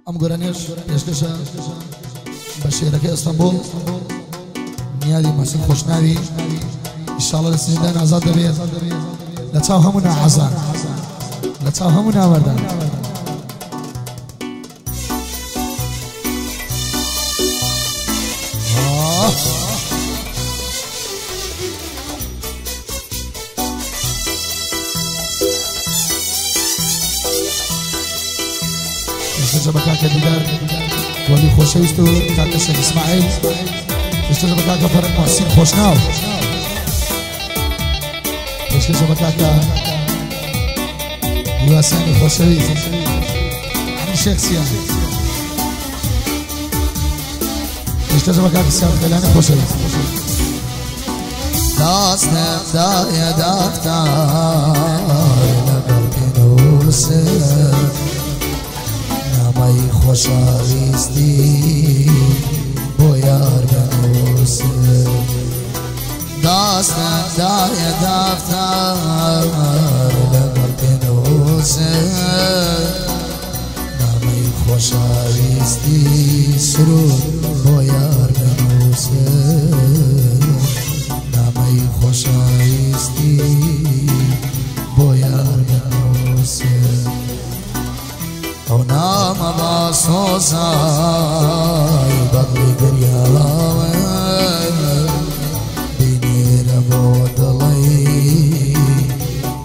ئەم گۆرانێش پێشکەشە بە شێرەکەی ئەستەمبوڵ نیادی مەسن خۆشناوی ئینشاڵڵا لە سزیندان ئازاد دەبێت لە چاو هەموو ناعەزان لە چاو هەموو ناوەردان استجابة كاكا ديدار ولي خوشيستو كاكا شيخ اسماعيل استجابة كاكا فرق محسن خوشناو استجابة كاكا يواساني خوشويست عمي شيخ سيان استجابة كاكا سيان خلاني خوشويست داستم دای دفتر لبر بنوسه نامه خوشاویستی بو یار بنوسه داستم دای دفتر لبر بنوسه نامه خوشاویستی سرود بو یار بنوسه نامه خوشاویستی بو یار بنوسه او نام با سوزای بغلی گریالاوه بینی ربو دلی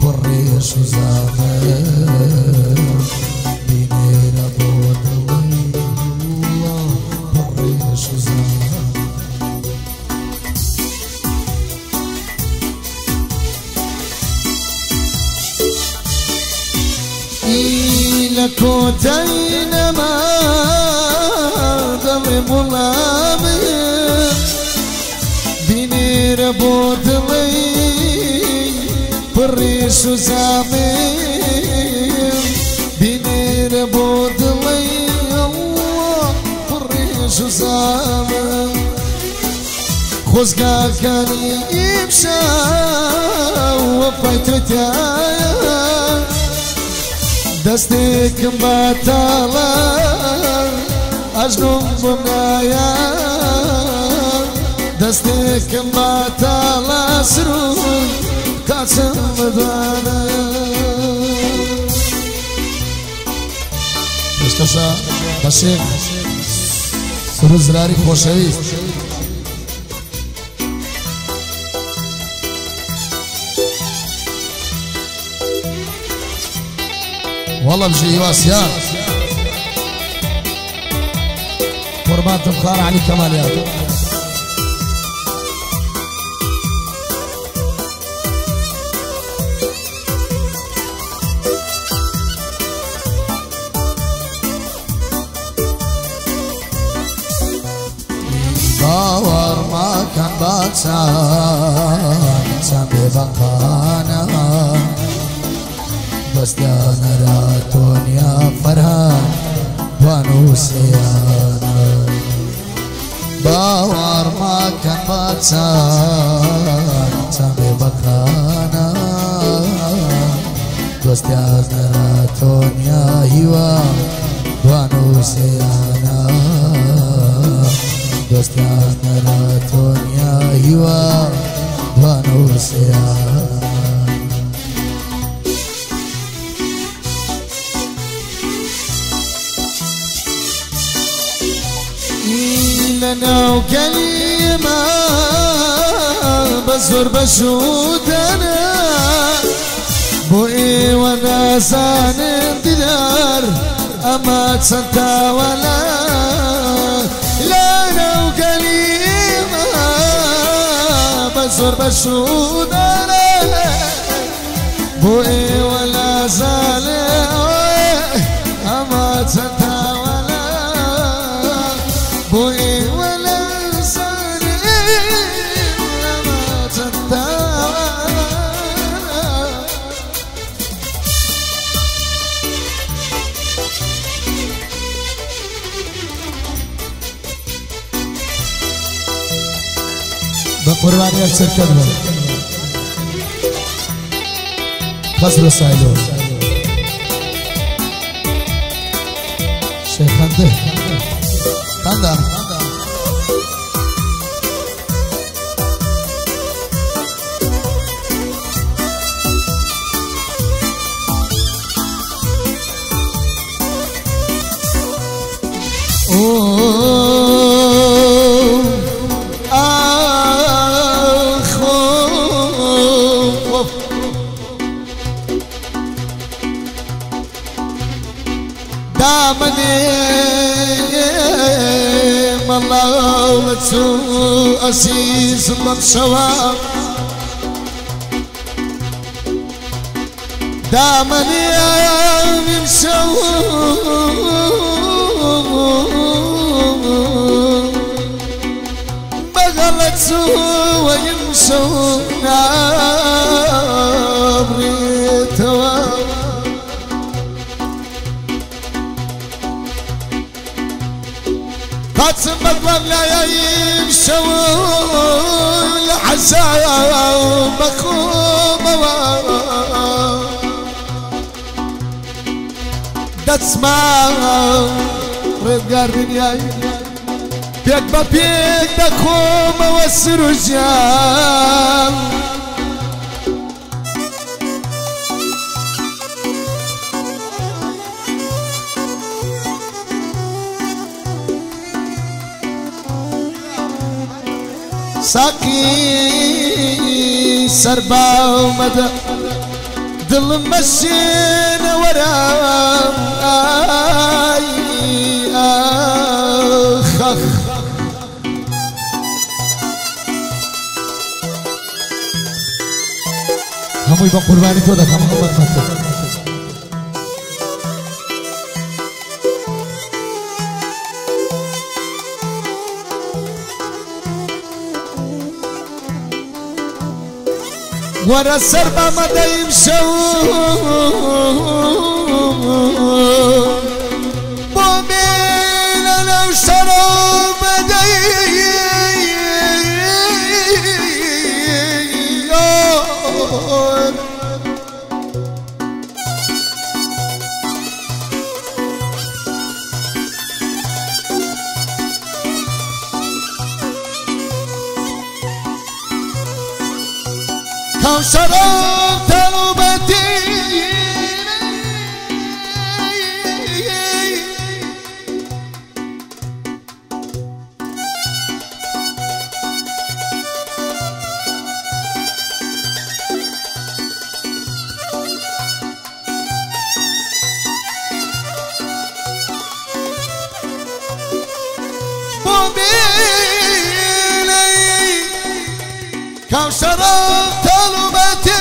پریش و زامه بینی ربو دلی پریش و زامه لكوتين ما ضرب الأمير بيني ربوت لي بريش وزامير بيني ربوت لي الله بريش وزامير خزقا كان يمشى وفايتتايا دستكم بطالا أجنم بمنايا دستكم بطالا سرور كاتم مدانا پێشکەشە بە شێخ سروود زراری خۆشەویست والله بجي واسيان قربان خار علي كماليات باور ما كان باتسان سامي بقانا بستان راتون يا فرحان ونوسيانا باور ما كان باتسان سامي بقانا بستان راتون يا هوا ونوسيانا بستان راتون يا هوا ونوسيانا لنا وكلمة بزور بشودنا بوئي وانا سان انتدار اما تسنتا ولا لنا وكلمة بزور بشودنا بوئي ولا سان اما تسنتا ولا بوئي بقرباني الشركة خسر سايلو شيخ خنده خنده الله تسوء أسيس الشواب دامني من شوق بغلت سوء يمشون نابري تواب قاسم بطلب لا يمشون الحساب مخوم تسمع رجع الدنيا بيك ببيك دخوم والسرجان ساقي سربا ومدى دل مشينا ورام آخ همو يبقى قرباني تو ده محمد فتح ورا السربا مدى يمشون مؤمن لو شروا مدى كوثر توبتي كوثر طلبتي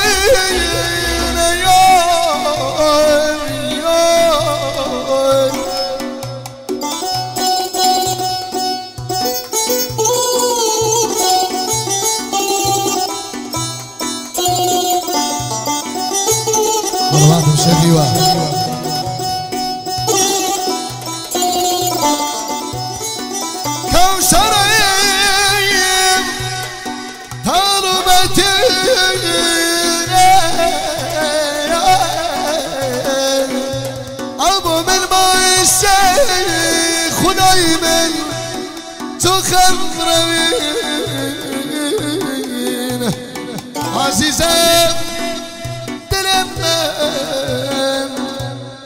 والله مشريوه كوثر أبو من موسى خداي من تخمرين عزيزة دلمن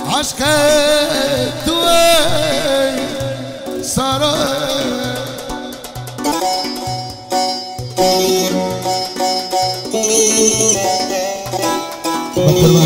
عشقك دوي سارة بقربان